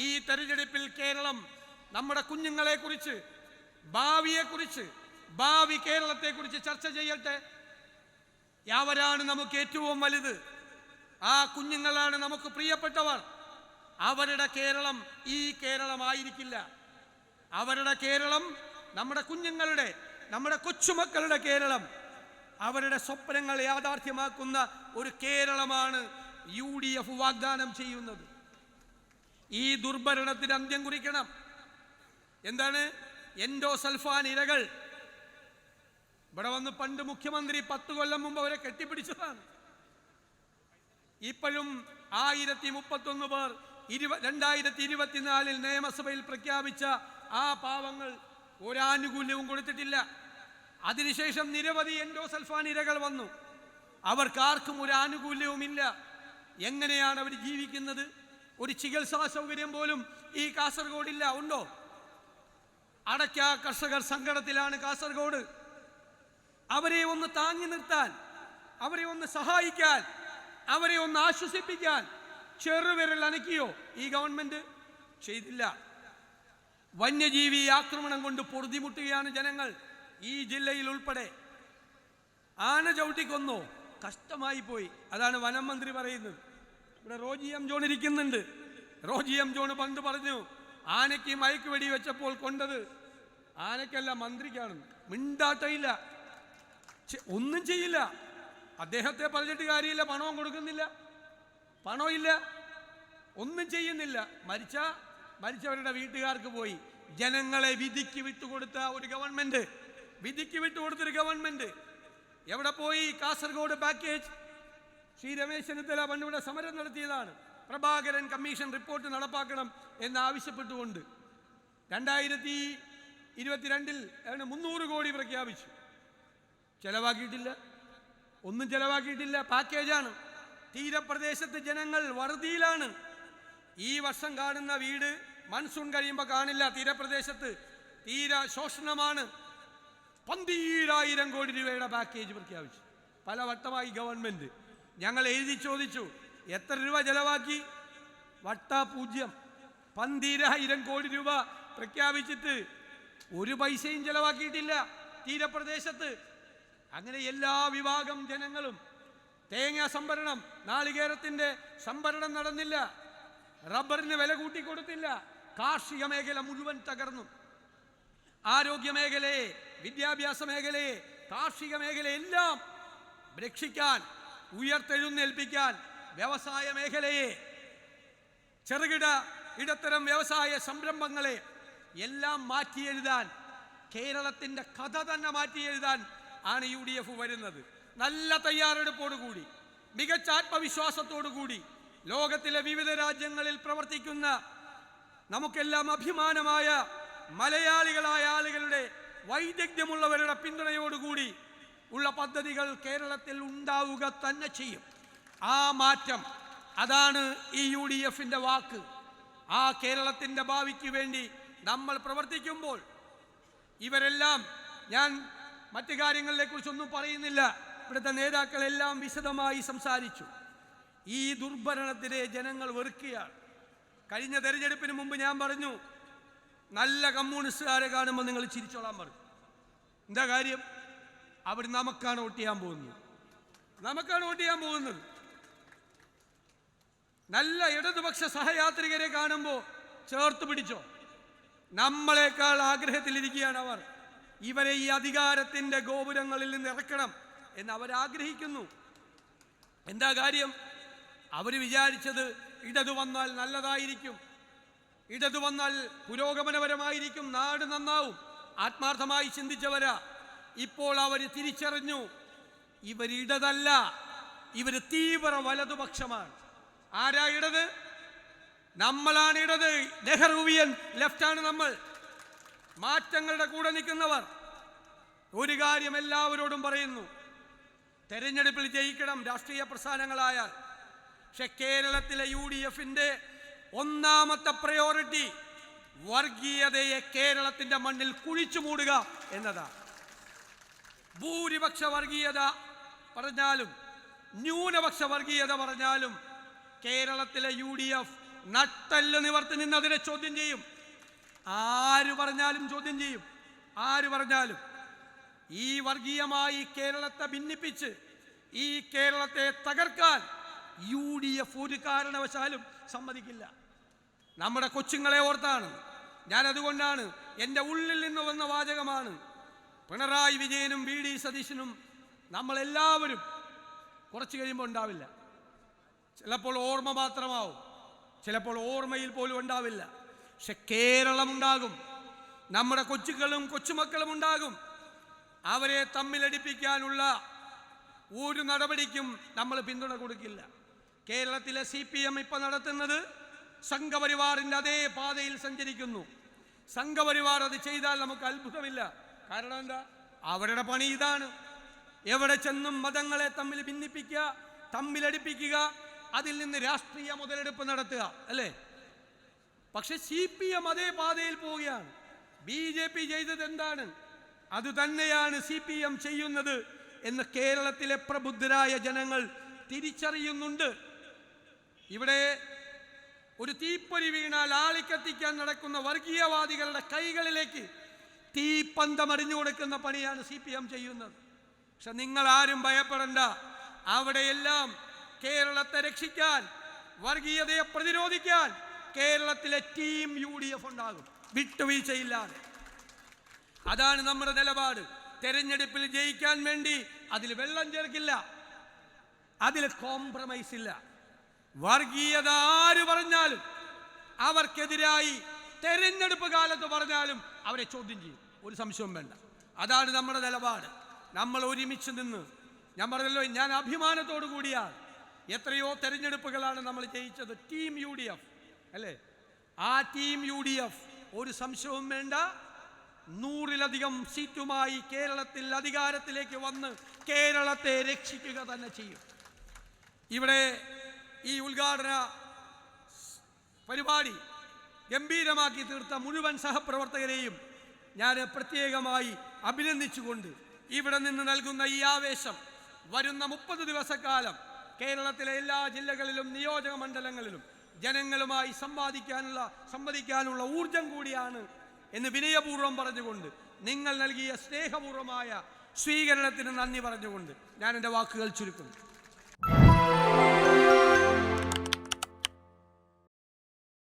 ഈ തെരഞ്ഞെടുപ്പിൽ കേരളം നമ്മുടെ കുഞ്ഞുങ്ങളെക്കുറിച്ച്, ഭാവിയെക്കുറിച്ച്, ഭാവി കേരളത്തെക്കുറിച്ച് ചർച്ച ചെയ്യട്ടെ. അവരാണ് നമുക്ക് ഏറ്റവും വലുത്. ആ കുഞ്ഞുങ്ങളാണ് നമുക്ക് പ്രിയപ്പെട്ടവർ. അവരുടെ കേരളം ഈ കേരളമായിരിക്കില്ല. അവരുടെ കേരളം നമ്മുടെ കുഞ്ഞുങ്ങളുടെ, നമ്മുടെ കൊച്ചുമക്കളുടെ കേരളം, അവരുടെ സ്വപ്നങ്ങൾ യാഥാർത്ഥ്യമാക്കുന്ന ഒരു കേരളമാണ് UDF വാഗ്ദാനം ചെയ്യുന്നത്. ഈ ദുർഭരണത്തിന് അന്ത്യം കുറിക്കണം. എന്താണ്? എൻഡോസൾഫാൻ ഇരകൾ ഇവിടെ വന്ന് പണ്ട് മുഖ്യമന്ത്രി 10 കൊല്ലം മുമ്പ് അവരെ കെട്ടിപ്പിടിച്ചതാണ്. ഇപ്പോഴും 1031 പേർ 2024 നിയമസഭയിൽ പ്രഖ്യാപിച്ച ആ പാവങ്ങൾ ഒരാനുകൂല്യവും കൊടുത്തിട്ടില്ല. അതിനുശേഷം നിരവധി എൻഡോസൾഫാൻ ഇരകൾ വന്നു. അവർക്കാർക്കും ഒരു ആനുകൂല്യവുമില്ല. എങ്ങനെയാണ് അവർ ജീവിക്കുന്നത്? ഒരു ചികിത്സാ സൗകര്യം പോലും ഈ കാസർഗോഡില്ല. ഉണ്ടോ? അടയ്ക്ക കർഷകർ സങ്കടത്തിലാണ് കാസർഗോഡ്. അവരെ ഒന്ന് താങ്ങി നിർത്താൻ, അവരെ ഒന്ന് സഹായിക്കാൻ, അവരെ ഒന്ന് ആശ്വസിപ്പിക്കാൻ ചെറുവിരൽ അനക്കിയോ ഈ ഗവൺമെന്റ്? ചെയ്തില്ല. വന്യജീവി ആക്രമണം കൊണ്ട് പൊറുതിമുട്ടുകയാണ് ജനങ്ങൾ. ഈ ജില്ലയിൽ ഉൾപ്പെടെ ആന ചവിട്ടിക്കൊന്നോ? കഷ്ടമായി പോയി. അതാണ് വനം മന്ത്രി പറയുന്നത്. ഇവിടെ റോജി എം ജോൺ ഇരിക്കുന്നുണ്ട്. റോജി എം ജോൺ പണ്ട് പറഞ്ഞു, ആനയ്ക്ക് മയക്ക് വെടി വെച്ചപ്പോൾ കൊണ്ടത് ആനയ്ക്കല്ല മന്ത്രിക്കാണെന്ന്. മിണ്ടാട്ടയില്ല, ഒന്നും ചെയ്യില്ല. അദ്ദേഹത്തെ പറഞ്ഞിട്ട് കാര്യമില്ല. പണവും കൊടുക്കുന്നില്ല, പണമില്ല, ഒന്നും ചെയ്യുന്നില്ല. മരിച്ചവരുടെ വീട്ടുകാർക്ക് പോയി. ജനങ്ങളെ വിധിക്ക് വിട്ടുകൊടുത്ത ഒരു ഗവൺമെന്റ്, വിധിക്ക് വിട്ടുകൊടുത്തൊരു ഗവൺമെന്റ് എവിടെ പോയി? കാസർഗോഡ് പാക്കേജ് ശ്രീ രമേശ് ചെന്നിത്തല പണ്ടിവിടെ സമരം നടത്തിയതാണ്. പ്രഭാകരൻ കമ്മീഷൻ റിപ്പോർട്ട് നടപ്പാക്കണം എന്നാവശ്യപ്പെട്ടുകൊണ്ട് 2022 300 കോടി പ്രഖ്യാപിച്ചു. ചെലവാക്കിയിട്ടില്ല, ഒന്നും ചെലവാക്കിയിട്ടില്ല. പാക്കേജാണ്. തീരപ്രദേശത്ത് ജനങ്ങൾ വറുതിയിലാണ്. ഈ വർഷം കാണുന്ന വീട് മൺസൂൺ കഴിയുമ്പോൾ കാണില്ല. തീരപ്രദേശത്ത് തീര ശോഷണമാണ്. 12,000 കോടി രൂപയുടെ പാക്കേജ് പ്രഖ്യാപിച്ചു. പല വട്ടമായി ഗവൺമെന്റ്. ഞങ്ങൾ എഴുതി ചോദിച്ചു, എത്ര രൂപ ചെലവാക്കി? വട്ട 0. 12,000 കോടി രൂപ പ്രഖ്യാപിച്ചിട്ട് ഒരു പൈസയും ചെലവാക്കിയിട്ടില്ല തീരപ്രദേശത്ത്. അങ്ങനെ എല്ലാ വിഭാഗം ജനങ്ങളും, തേങ്ങ സംഭരണം, നാളികേരത്തിന്റെ സംഭരണം നടന്നില്ല. റബ്ബറിന് വില കൂട്ടിക്കൊടുത്തില്ല. കാർഷിക മേഖല മുഴുവൻ തകർന്നു. ആരോഗ്യ മേഖലയെ, വിദ്യാഭ്യാസ മേഖലയെ, കാർഷിക മേഖലയെല്ലാം രക്ഷിക്കാൻ, ഉയർത്തെഴുന്നേൽപ്പിക്കാൻ, വ്യവസായ മേഖലയെ, ചെറുകിട ഇടത്തരം വ്യവസായ സംരംഭങ്ങളെ എല്ലാം മാറ്റിയെഴുതാൻ, കേരളത്തിന്റെ കഥ തന്നെ മാറ്റിയെഴുതാൻ ആണ് UDF വരുന്നത്. നല്ല തയ്യാറെടുപ്പോടുകൂടി, മികച്ച ആത്മവിശ്വാസത്തോടുകൂടി ലോകത്തിലെ വിവിധ രാജ്യങ്ങളിൽ പ്രവർത്തിക്കുന്ന നമുക്കെല്ലാം അഭിമാനമായ മലയാളികളായ ആളുകളുടെ, വൈദഗ്ധ്യമുള്ളവരുടെ പിന്തുണയോടുകൂടി ഉള്ള പദ്ധതികൾ കേരളത്തിൽ ഉണ്ടാവുക തന്നെ ചെയ്യും. ആ മാറ്റം, അതാണ് ഈ UDFന്റെ വാക്ക്. ആ കേരളത്തിന്റെ ഭാവിക്ക് വേണ്ടി നമ്മൾ പ്രവർത്തിക്കുമ്പോൾ ഇവരെല്ലാം, ഞാൻ മറ്റു കാര്യങ്ങളെ കുറിച്ചൊന്നും പറയുന്നില്ല, ഇവിടുത്തെ നേതാക്കളെല്ലാം വിശദമായി സംസാരിച്ചു. ഈ ദുർഭരണത്തിനെ ജനങ്ങൾ വെറുക്കുകയാണ്. കഴിഞ്ഞ തെരഞ്ഞെടുപ്പിന് മുമ്പ് ഞാൻ പറഞ്ഞു, നല്ല കമ്മ്യൂണിസ്റ്റുകാരെ കാണുമ്പോൾ നിങ്ങൾ ചിരിച്ചോളാൻ പറഞ്ഞു. എന്താ കാര്യം? അവർ നമുക്കാണ് വോട്ട് ചെയ്യാൻ പോകുന്നത്, നമുക്കാണ് വോട്ട് ചെയ്യാൻ പോകുന്നത്. നല്ല ഇടതുപക്ഷ സഹയാത്രികരെ കാണുമ്പോൾ ചേർത്ത് പിടിച്ചോ. നമ്മളെക്കാൾ ആഗ്രഹത്തിലിരിക്കുകയാണ് അവർ. ഇവരെ ഈ അധികാരത്തിന്റെ ഗോപുരങ്ങളിൽ നിന്ന് ഇറക്കണം എന്ന് അവരാഗ്രഹിക്കുന്നു. എന്താ കാര്യം? അവർ വിചാരിച്ചത് ഇടതു വന്നാൽ നല്ലതായിരിക്കും, ഇടതു വന്നാൽ പുരോഗമനപരമായിരിക്കും, നാട് നന്നാവും. ആത്മാർത്ഥമായി ചിന്തിച്ചവരാ. ഇപ്പോൾ അവർ തിരിച്ചറിഞ്ഞു, ഇവരിടതല്ല, ഇവർ തീവ്ര വലതുപക്ഷമാണ്. ആരാ ഇടത്? നമ്മളാണ് ഇടത്. നെഹ്റുവിയൻ ലെഫ്റ്റാണ് നമ്മൾ. മാറ്റങ്ങളുടെ കൂടെ നിൽക്കുന്നവർ. ഒരു കാര്യം എല്ലാവരോടും പറയുന്നു, തെരഞ്ഞെടുപ്പിൽ ജയിക്കണം രാഷ്ട്രീയ പ്രസ്ഥാനങ്ങളായാൽ. പക്ഷെ കേരളത്തിലെ UDFന്റെ ഒന്നാമത്തെ പ്രയോറിറ്റി വർഗീയതയെ കേരളത്തിന്റെ മണ്ണിൽ കുഴിച്ചു മൂടുക എന്നതാണ്. ഭൂരിപക്ഷ വർഗീയത പറഞ്ഞാലും ന്യൂനപക്ഷ വർഗീയത പറഞ്ഞാലും കേരളത്തിലെ UDF നട്ടല് നിവർത്തി നിന്ന് അതിനെ ചോദ്യം ചെയ്യും. ആര് പറഞ്ഞാലും ചോദ്യം ചെയ്യും. ആര് പറഞ്ഞാലും ഈ വർഗീയമായി കേരളത്തെ ഭിന്നിപ്പിച്ച് ഈ കേരളത്തെ തകർക്കാൻ UDF ഒരു കാരണവശാലും സമ്മതിക്കില്ല. നമ്മുടെ കൊച്ചുങ്ങളെ ഓർത്താണ് ഞാൻ. അതുകൊണ്ടാണ് എൻ്റെ ഉള്ളിൽ നിന്ന് വന്ന വാചകമാണ്. പിണറായി വിജയനും VD സതീശനും നമ്മളെല്ലാവരും കുറച്ച് കഴിയുമ്പോൾ ഉണ്ടാവില്ല. ചിലപ്പോൾ ഓർമ്മ മാത്രമാവും, ചിലപ്പോൾ ഓർമ്മയിൽ പോലും ഉണ്ടാവില്ല. പക്ഷെ കേരളമുണ്ടാകും, നമ്മുടെ കൊച്ചുക്കളും കൊച്ചുമക്കളും ഉണ്ടാകും. അവരെ തമ്മിലടിപ്പിക്കാനുള്ള ഒരു നടപടിക്കും നമ്മൾ പിന്തുണ കൊടുക്കില്ല. കേരളത്തിലെ CPM ഇപ്പം നടത്തുന്നത് സംഘപരിവാറിൻ്റെ അതേ പാതയിൽ സഞ്ചരിക്കുന്നു. സംഘപരിവാർ അത് ചെയ്താൽ നമുക്ക് അത്ഭുതമില്ല. കാരണം എന്താ? അവരുടെ പണി ഇതാണ്. എവിടെ ചെന്നും മതങ്ങളെ തമ്മിൽ ഭിന്നിപ്പിക്കുക, തമ്മിലടിപ്പിക്കുക, അതിൽ നിന്ന് രാഷ്ട്രീയ മുതലെടുപ്പ് നടത്തുക, അല്ലേ? പക്ഷെ CPM അതേ പാതയിൽ പോവുകയാണ്. BJP ചെയ്തത് എന്താണ്? അത് തന്നെയാണ് CPM ചെയ്യുന്നത് എന്ന് കേരളത്തിലെ പ്രബുദ്ധരായ ജനങ്ങൾ തിരിച്ചറിയുന്നുണ്ട്. ഇവിടെ ഒരു തീപ്പൊരി വീണാൽ ആളിക്കത്തിക്കാൻ നടക്കുന്ന വർഗീയവാദികളുടെ കൈകളിലേക്ക് തീപ്പന്തമറിഞ്ഞു കൊടുക്കുന്ന പണിയാണ് CPM ചെയ്യുന്നത്. പക്ഷെ നിങ്ങൾ ആരും ഭയപ്പെടണ്ട. അവിടെയെല്ലാം കേരളത്തെ രക്ഷിക്കാൻ, വർഗീയതയെ പ്രതിരോധിക്കാൻ കേരളത്തിലെ ടീം UDF ഉണ്ടാകും, വിട്ടുവീഴ്ചയില്ലാതെ. അതാണ് നമ്മുടെ നിലപാട്. തെരഞ്ഞെടുപ്പിൽ ജയിക്കാൻ വേണ്ടി അതിൽ വെള്ളം ചേർക്കില്ല, അതിൽ കോംപ്രമൈസ് ഇല്ല. വർഗീയത ആര് പറഞ്ഞാലും അവർക്കെതിരായി തെരഞ്ഞെടുപ്പ് കാലത്ത് പറഞ്ഞാലും അവരെ ചോദ്യം ചെയ്യും, ഒരു സംശയവും വേണ്ട. അതാണ് നമ്മുടെ നിലപാട്. നമ്മൾ ഒരുമിച്ച് നിന്ന്, ഞാൻ പറഞ്ഞല്ലോ, ഞാൻ അഭിമാനത്തോടു കൂടിയാണ്. എത്രയോ തെരഞ്ഞെടുപ്പുകളാണ് നമ്മൾ ജയിച്ചത്. ടീം UDF അല്ലേ? ആ ടീം UDF ഒരു സംശയവും വേണ്ട, 100-ലധികം സീറ്റുമായി കേരളത്തിൽ അധികാരത്തിലേക്ക് വന്ന് കേരളത്തെ രക്ഷിക്കുക തന്നെ ചെയ്യും. ഇവിടെ ഈ ഉദ്ഘാടന പരിപാടി ഗംഭീരമാക്കി തീർത്ത മുഴുവൻ സഹപ്രവർത്തകരെയും ഞാൻ പ്രത്യേകമായി അഭിനന്ദിച്ചുകൊണ്ട് ഇവിടെ നിന്ന് നൽകുന്ന ഈ ആവേശം വരുന്ന 30 ദിവസക്കാലം കേരളത്തിലെ എല്ലാ ജില്ലകളിലും നിയോജക മണ്ഡലങ്ങളിലും ജനങ്ങളുമായി സംവദിക്കാനുള്ള ഊർജം കൂടിയാണ് എന്ന് വിനയപൂർവ്വം പറഞ്ഞുകൊണ്ട്, നിങ്ങൾ നൽകിയ സ്നേഹപൂർവമായ സ്വീകരണത്തിന് നന്ദി പറഞ്ഞുകൊണ്ട് ഞാൻ എൻ്റെ വാക്കുകൾ ചുരുക്കുന്നു.